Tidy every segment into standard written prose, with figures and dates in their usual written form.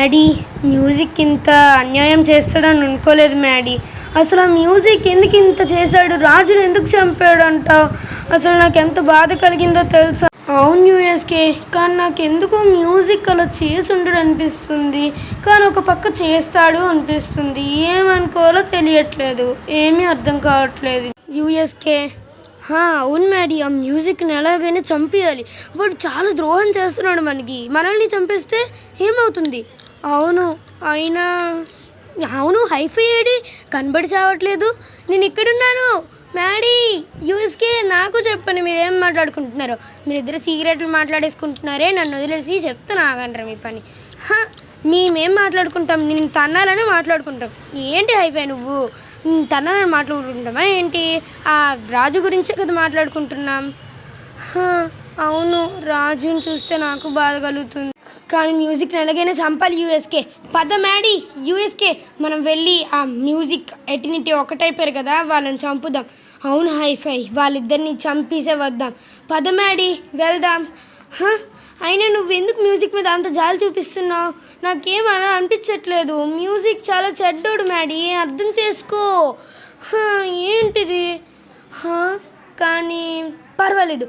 Maddy music ఇంత అన్యాయం చేస్తాడని అనుకోలేదు మ్యాడీ. అసలు ఆ మ్యూజిక్ ఎందుకు ఇంత చేశాడు, రాజును ఎందుకు చంపాడు అంటావు? అసలు నాకు ఎంత బాధ కలిగిందో తెలుసా? అవును యూఎస్కే, కానీ నాకు ఎందుకో మ్యూజిక్ అలా చేసి ఉండడు అనిపిస్తుంది, కానీ ఒక పక్క చేస్తాడు అనిపిస్తుంది. ఏమనుకోవాలో తెలియట్లేదు, ఏమీ అర్థం కావట్లేదు. యూఎస్కే అవును మ్యాడీ, ఆ మ్యూజిక్ని ఎలాగైనా చంపేయాలి. వాడు చాలా ద్రోహం చేస్తున్నాడు మనకి. మనల్ని చంపేస్తే ఏమవుతుంది? అవును అయినా అవును హైఫై ఏడి కనబడి చావట్లేదు. నేను ఇక్కడున్నాను మ్యాడీ. యూఎస్కే నాకు చెప్పండి, మీరేం మాట్లాడుకుంటున్నారో. మీరిద్దరు సీక్రెట్లు మాట్లాడేసుకుంటున్నారే, నన్ను వదిలేసి చెప్తాను ఆగంటారా మీ పని. మేమేం మాట్లాడుకుంటాం, నేను తన్నాలని మాట్లాడుకుంటాం. ఏంటి హైఫై నువ్వు తన్నాలని మాట్లాడుకుంటామా ఏంటి? ఆ రాజు గురించే కదా మాట్లాడుకుంటున్నాం. అవును రాజుని చూస్తే నాకు బాధ కలుగుతుంది, కానీ మ్యూజిక్ని ఎలాగైనా చంపాలి. యూఎస్కే పద మ్యాడీ. యూఎస్కే మనం వెళ్ళి ఆ మ్యూజిక్ ఎటినిటీ ఒకటైపోయారు కదా, వాళ్ళని చంపుదాం. అవును హైఫై, వాళ్ళిద్దరిని చంపేసే వద్దాం. పద మ్యాడీ వెళ్దాం. అయినా నువ్వెందుకు మ్యూజిక్ మీద అంత జాలి చూపిస్తున్నావు? నాకేం అలా అనిపించట్లేదు. మ్యూజిక్ చాలా చెడ్డోడు మ్యాడీ, అర్థం చేసుకో. ఏంటిది? కానీ పర్వాలేదు,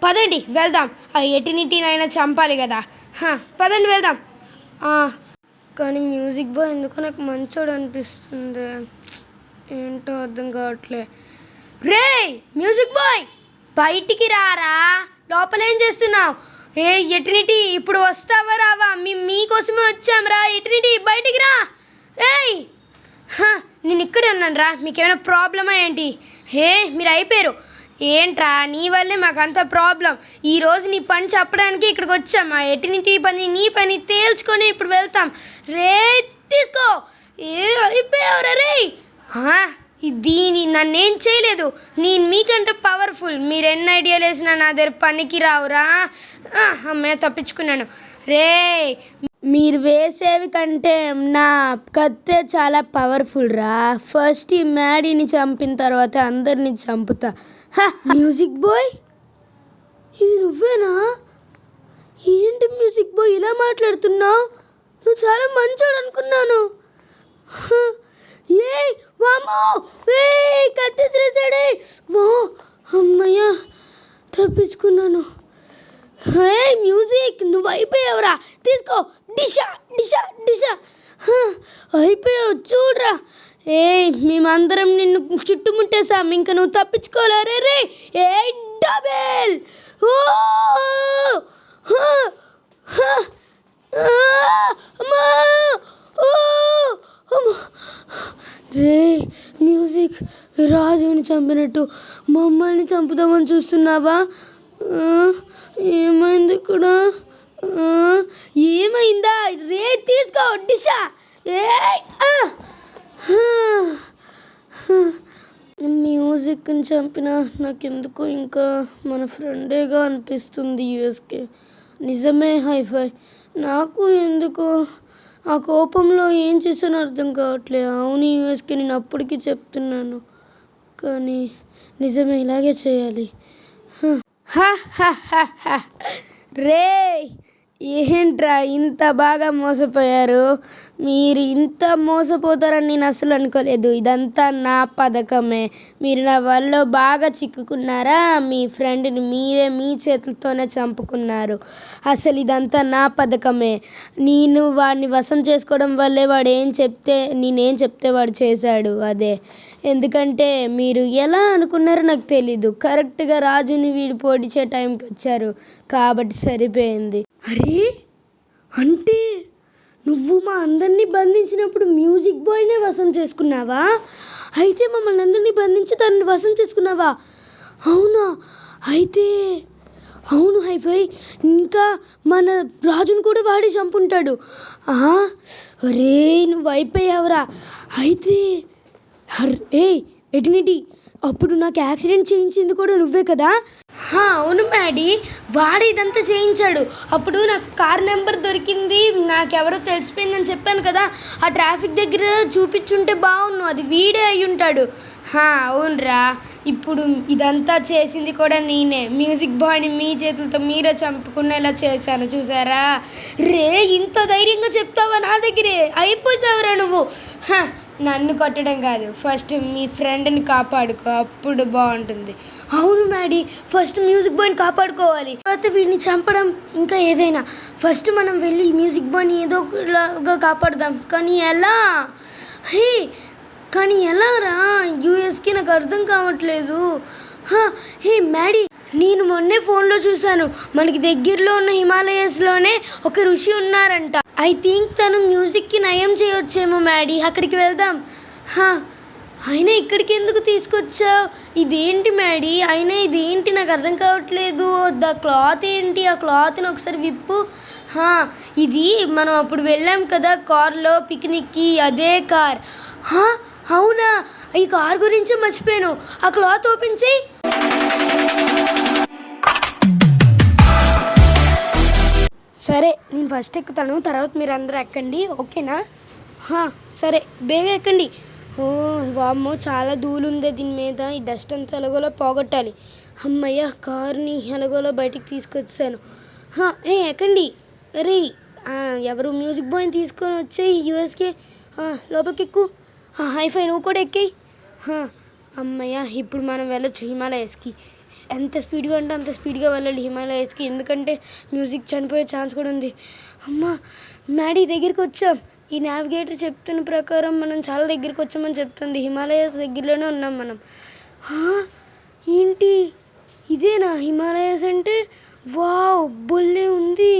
పదండి వెళ్దాం. ఆ ఎటినిటీనైనా చంపాలి కదా. పదండి వెళ్దాం. కానీ మ్యూజిక్ బాయ్ ఎందుకో నాకు మంచోడు అనిపిస్తుంది, ఏంటో అర్థం కావట్లే. రే మ్యూజిక్ బాయ్, బయటికి రారా. లోపల ఏం చేస్తున్నావు? ఏ ఎటినిటీ, ఇప్పుడు వస్తావా రావా? మీకోసమే వచ్చాంరా. ఎటినిటీ బయటికి రా. ఏయ్ నేను ఇక్కడే ఉన్నాను రా, మీకేమైనా ప్రాబ్లమా ఏంటి? మీరు అయిపోయారు. ఏంట్రా నీ వల్లే మాకంత ప్రాబ్లం. ఈరోజు నీ పని చెప్పడానికి ఇక్కడికి వచ్చాం. ఆ ఎటినిటీ పని నీ పని తేల్చుకొని ఇప్పుడు వెళ్తాం. రే తీసుకో. అయిపోయావురా రే. దీని నన్నేం చేయలేదు, నేను మీకంటే పవర్ఫుల్. మీరు ఎన్ని ఐడియాలు వేసినా నా దగ్గర పనికి రావురా. అమ్మాయి తప్పించుకున్నాను. రే మీరు వేసేవి కంటే నా కత్తే చాలా పవర్ఫుల్ రా. ఫస్ట్ ఈ మ్యాడీని చంపిన తర్వాత అందరినీ చంపుతా. మ్యూజిక్ బాయ్, ఇది నువ్వేనా? ఏంటి మ్యూజిక్ బాయ్ ఇలా మాట్లాడుతున్నావు? నువ్వు చాలా మంచోడు అనుకున్నాను. వామో కత్తేసేసాడే. అమ్మయ్యా తప్పించుకున్నాను. మ్యూజిక్ నువ్వు అయిపోయావురా, తీసుకో. డిషా డిషా డిషా అయిపోయావు చూడరా. మేమందరం నిన్ను చుట్టుముట్టేసాం, ఇంకా నువ్వు తప్పించుకోలేరే. రే డబెల్. రే మ్యూజిక్, రాజుని చంపినట్టు మమ్మల్ని చంపుదామని చూస్తున్నావా? ఏమైంది ఇక్కడ? ఏమైందా? రే తీసుకో డిషా. మ్యూజిక్ని చంపినా నాకెందుకో ఇంకా మన ఫ్రెండేగా అనిపిస్తుంది యూఎస్కే. నిజమే హైఫై, నాకు ఎందుకో ఆ కోపంలో ఏం చేశానో అర్థం కావట్లే. అవును యూఎస్కే, నేను అప్పటికి చెప్తున్నాను, కానీ నిజమే ఇలాగే చేయాలి. రే ఏంట్రా ఇంత బాగా మోసపోయారు? మీరు ఇంత మోసపోతారని నేను అసలు అనుకోలేదు. ఇదంతా నా పథకమే. మీరు నా వల్ల బాగా చిక్కుకున్నారా? మీ ఫ్రెండ్ని మీరే మీ చేతులతోనే చంపుకున్నారు. అసలు ఇదంతా నా పథకమే. నేను వాడిని వశం చేసుకోవడం వల్లే నేనేం చెప్తే వాడు చేశాడు అదే. ఎందుకంటే మీరు ఎలా అనుకున్నారో నాకు తెలీదు. కరెక్ట్గా రాజుని వీడు పొడిచే టైంకి వచ్చారు కాబట్టి సరిపోయింది. అరే అంటే నువ్వు మా అందరినీ బంధించినప్పుడు మ్యూజిక్ బాయ్నే వశం చేసుకున్నావా? అయితే మమ్మల్ని అందరినీ బంధించి దాన్ని వశం చేసుకున్నావా? అవునా? అయితే అవును హైఫై, ఇంకా మన రాజును కూడా వాడి చంపుంటాడు. అరే నువ్వు అయిపోయావురా. అయితే ఎటినిటీ, అప్పుడు నాకు యాక్సిడెంట్ చేయించింది కూడా నువ్వే కదా? అవును మ్యాడీ, వాడు ఇదంతా చేయించాడు. అప్పుడు నాకు కార్ నెంబర్ దొరికింది, నాకెవరో తెలిసిపోయిందని చెప్పాను కదా, ఆ ట్రాఫిక్ దగ్గర చూపించుంటే బాగున్ను, అది వీడే అయి ఉంటాడు. అవునరా, ఇప్పుడు ఇదంతా చేసింది కూడా నేనే. మ్యూజిక్ బాయ్ని మీ చేతులతో మీరే చంపుకునేలా చేశాను, చూసారా? రే, ఇంత ధైర్యంగా చెప్తావా నా దగ్గరే? అయిపోతావురా నువ్వు. నన్ను కొట్టడం కాదు, ఫస్ట్ మీ ఫ్రెండ్ని కాపాడుకో, అప్పుడు బాగుంటుంది. అవును మ్యాడీ, ఫస్ట్ మ్యూజిక్ బాయ్ని కాపాడుకోవాలి, తర్వాత వీడిని చంపడం ఇంకా ఏదైనా. ఫస్ట్ మనం వెళ్ళి మ్యూజిక్ బాయ్ని ఏదో ఒకలాగా కాపాడదాం. కానీ ఎలా రా? యూఎస్కి నాకు అర్థం కావట్లేదు. హే మ్యాడీ, నేను మొన్నే ఫోన్లో చూశాను, మనకి దగ్గరలో ఉన్న హిమాలయస్లోనే ఒక ఋషి ఉన్నారంట. ఐ థింక్ తను మ్యూజిక్కి నయం చేయొచ్చేమో మ్యాడీ, అక్కడికి వెళ్దాం. అయినా ఇక్కడికి ఎందుకు తీసుకొచ్చావు? ఇదేంటి మ్యాడీ? అయినా ఇదేంటి నాకు అర్థం కావట్లేదు. ద క్లాత్ ఏంటి? ఆ క్లాత్ని ఒకసారి విప్పు. ఇది మనం అప్పుడు వెళ్ళాం కదా కార్లో పిక్నిక్కి, అదే కార్. అవునా? ఈ కార్ గురించి మర్చిపోయాను. ఆ క్లాత్ ఓపెన్ చేయి. సరే, నేను ఫస్ట్ ఎక్కుతాను, తర్వాత మీరు అందరూ ఎక్కండి, ఓకేనా? సరే, బేగా ఎక్కండి. వామ్మో, చాలా ధూళి ఉంది దీని మీద. ఈ డస్ట్ అంతా ఎలాగోలా పోగొట్టాలి. అమ్మయ్య, కార్ని ఎలాగోలా బయటికి తీసుకొచ్చాను. ఎక్కండి. అరే, ఎవరు మ్యూజిక్ బాయ్ని తీసుకొని వచ్చాయి యూఎస్కి. లోపలికి ఎక్కు. హైఫై నువ్వు కూడా ఎక్కాయి. అమ్మయ్య, ఇప్పుడు మనం వెళ్ళొచ్చు హిమాలయస్కి. ఎంత స్పీడ్గా అంటే అంత స్పీడ్గా వెళ్ళాలి హిమాలయస్కి, ఎందుకంటే మ్యూజిక్ చనిపోయే ఛాన్స్ కూడా ఉంది. అమ్మా, మ్యాడీ దగ్గరికి వచ్చాం. ఈ నావిగేటర్ చెప్తున్న ప్రకారం మనం చాలా దగ్గరికి వచ్చామని చెప్తుంది. హిమాలయస్ దగ్గరలోనే ఉన్నాం మనం. ఏంటి, ఇదేనా హిమాలయస్ అంటే? వావ్, బొల్లే ఉంది.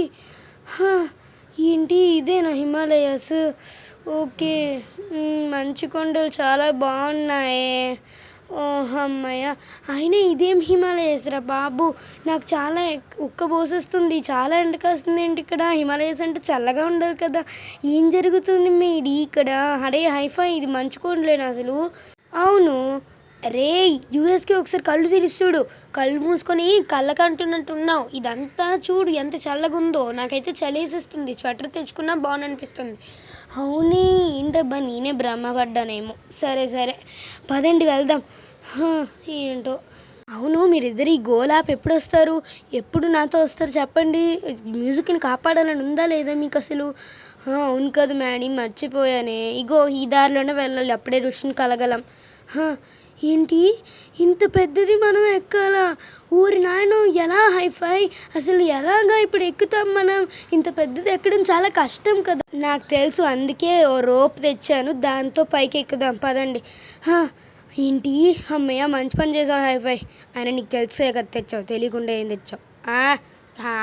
ఏంటి, ఇదేనా హిమాలయస్? ఓకే, మంచు కొండలు చాలా బాగున్నాయి. అమ్మయ్య, అయినా ఇదేం హిమాలయస్ రా బాబు, నాకు చాలా ఉక్కబోసేస్తుంది, చాలా ఎండ కాస్తుంది ఏంటి ఇక్కడ? హిమాలయస్ అంటే చల్లగా ఉండాలి కదా, ఏం జరుగుతుంది మేడీ ఇక్కడ? అరే హైఫై, ఇది మంచు కొండలేనా అసలు? అవును. రే, యూఎస్కి ఒకసారి కళ్ళు తెరిస్తుడు, కళ్ళు మూసుకొని కళ్ళకంటున్నట్టున్నావు. ఇదంతా చూడు ఎంత చల్లగుందో, నాకైతే చలేసిస్తుంది, స్వెటర్ తెచ్చుకున్నా బాగుందనిపిస్తుంది. అవునే, ఏంటబ్బా, నేనే భ్రమపడ్డానేమో. సరే పదండి వెళ్దాం. ఏంటో. అవును, మీరిద్దరు ఈ గోలాప్ ఎప్పుడు వస్తారు? ఎప్పుడు నాతో వస్తారు చెప్పండి. మ్యూజిక్ని కాపాడాలని ఉందా లేదా మీకు అసలు? అవును కదా మ్యాడీ, మర్చిపోయానే. ఇగో ఈ దారిలోనే వెళ్ళాలి, అప్పుడే ఋషిని కలగలం. ఏంటి, ఇంత పెద్దది మనం ఎక్కాలా? ఊరి నాయన, ఎలా హైఫై? అసలు ఎలాగా ఇప్పుడు ఎక్కుతాం మనం? ఇంత పెద్దది ఎక్కడం చాలా కష్టం కదా. నాకు తెలుసు, అందుకే ఓ రోప్ తెచ్చాను, దాంతో పైకి ఎక్కుదాం, పదండి. ఏంటి, అమ్మయ్య, మంచి పని చేసావు హైఫై. ఆయన నీకు తెలిసే కదా తెచ్చావు, తెలియకుండా ఏం తెచ్చావు?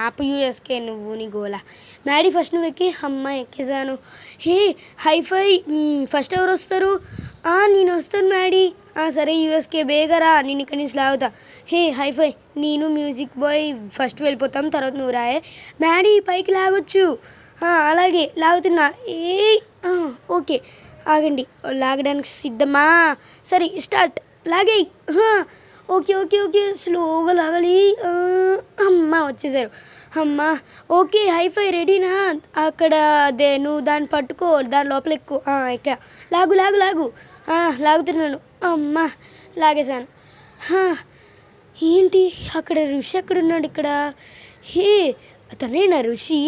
ఆపు యూఎస్కే నువ్వు నీ గోలా. మ్యాడీ, ఫస్ట్ నువ్వు ఎక్కి. అమ్మ, ఎక్కేసాను. హే హైఫై, ఫస్ట్ ఎవరు వస్తారు? నేను వస్తాను మ్యాడీ. సరే యూఎస్కే, బేగరా, నేను ఇక్కడి నుంచి లాగుతా. హే హైఫై, నేను మ్యూజిక్ బాయ్ ఫస్ట్ వెళ్ళిపోతాం, తర్వాత నువ్వు రాయే. మ్యాడీ, పైకి లాగొచ్చు. అలాగే లాగుతున్నా. ఓకే, ఆగండి, లాగడానికి సిద్ధమా? సరే స్టార్ట్, లాగేయి. ఓకే, స్లోగా లాగాలి. అమ్మ, వచ్చేసారు. అమ్మ, ఓకే హైఫై, రెడీనా? అక్కడ అదే, నువ్వు దాన్ని పట్టుకో, దాని లోపల ఎక్కువ. ఎక్క, లాగు. లాగుతున్నాను. అమ్మ, లాగేశాను. ఏంటి, అక్కడ ఋషి ఎక్కడున్నాడు? ఇక్కడ. హే, తనేనా ఋషి?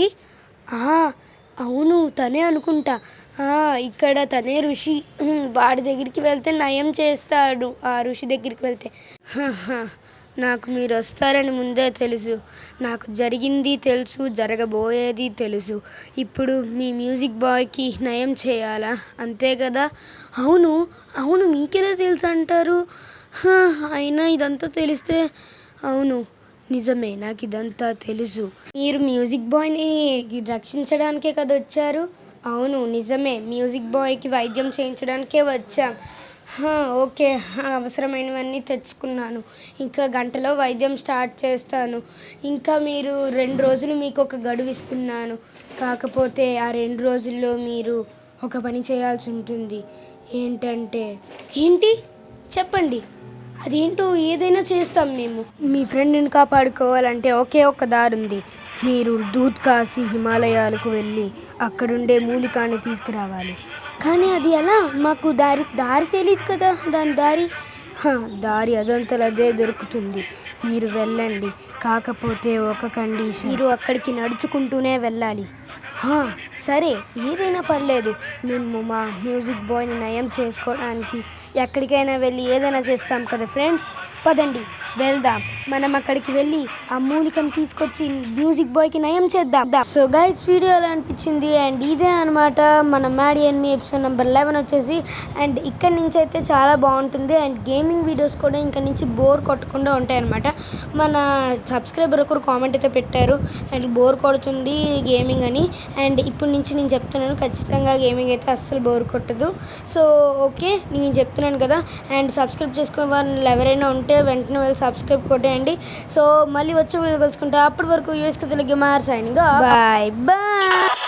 అవును, తనే అనుకుంటా. ఇక్కడ తనే ఋషి. వాడి దగ్గరికి వెళ్తే నయం చేస్తాడు, ఆ ఋషి దగ్గరికి వెళ్తే. నాకు మీరు వస్తారని ముందే తెలుసు, నాకు జరిగింది తెలుసు, జరగబోయేది తెలుసు. ఇప్పుడు మీ మ్యూజిక్ బాయ్కి నయం చేయాలా, అంతే కదా? అవును, మీకెలా తెలుసు అంటారు? అయినా ఇదంతా తెలిస్తే. అవును, నిజమే, నాకు ఇదంతా తెలుసు. మీరు మ్యూజిక్ బాయ్ని రక్షించడానికే కదా వచ్చారు? అవును, నిజమే, మ్యూజిక్ బాయ్కి వైద్యం చేయించడానికే వచ్చాం. ఓకే, అవసరమైనవన్నీ తెచ్చుకున్నాను, ఇంకా గంటలో వైద్యం స్టార్ట్ చేస్తాను. ఇంకా మీరు 2 రోజులు మీకు ఒక గడువు ఇస్తున్నాను, కాకపోతే ఆ 2 రోజుల్లో మీరు ఒక పని చేయాల్సి ఉంటుంది. ఏంటి, చెప్పండి. అదేంటో ఏదైనా చేస్తాం మేము. మీ ఫ్రెండ్ని కాపాడుకోవాలంటే ఒకే ఒక్క దారి ఉంది. మీరు దూద్ కాశీ హిమాలయాలకు వెళ్ళి అక్కడుండే మూలికాన్ని తీసుకురావాలి. కానీ అది ఎలా? మాకు దారి తెలియదు కదా. దాని దారి దారి అదంతలో అదే దొరుకుతుంది. మీరు వెళ్ళండి. కాకపోతే ఒక కండిషన్, మీరు అక్కడికి నడుచుకుంటూనే వెళ్ళాలి. సరే, ఏదైనా పర్లేదు. మేము మా మ్యూజిక్ బాయ్ని నయం చేసుకోవడానికి ఎక్కడికైనా వెళ్ళి ఏదైనా చేస్తాం కదా ఫ్రెండ్స్. పదండి వెళ్దాం. మనం అక్కడికి వెళ్ళి ఆ మూలికను తీసుకొచ్చి మ్యూజిక్ బాయ్కి నయం చేద్దాం. సో గైస్, వీడియో ఎలా అనిపించింది? అండ్ ఇదే అనమాట మన Maddy and me episode number 11 వచ్చేసి. అండ్ ఇక్కడి నుంచి అయితే చాలా బాగుంటుంది. అండ్ గేమింగ్ వీడియోస్ కూడా ఇక్కడ నుంచి బోర్ కొట్టకుండా ఉంటాయి అనమాట. మన సబ్స్క్రైబర్ ఒకరు కామెంట్ అయితే పెట్టారు, అండ్ బోర్ కొడుతుంది గేమింగ్ అని. అండ్ ఇప్పటి నుంచి నేను చెప్తున్నాను, ఖచ్చితంగా గేమింగ్ అయితే అస్సలు బోర్ కొట్టదు. సో ఓకే, నేను చెప్తున్నాను కదా. అండ్ సబ్స్క్రైబ్ చేసుకునే వాళ్ళు ఎవరైనా ఉంటే వెంటనే వెళ్ళి సబ్స్క్రైబ్ కొట్టేయండి. సో మళ్ళీ వచ్చే వీడియో కలుసుకుంటా. అప్పటి వరకు యూఎస్కి తెలుగు మార్ సైనింగ్. Bye bye.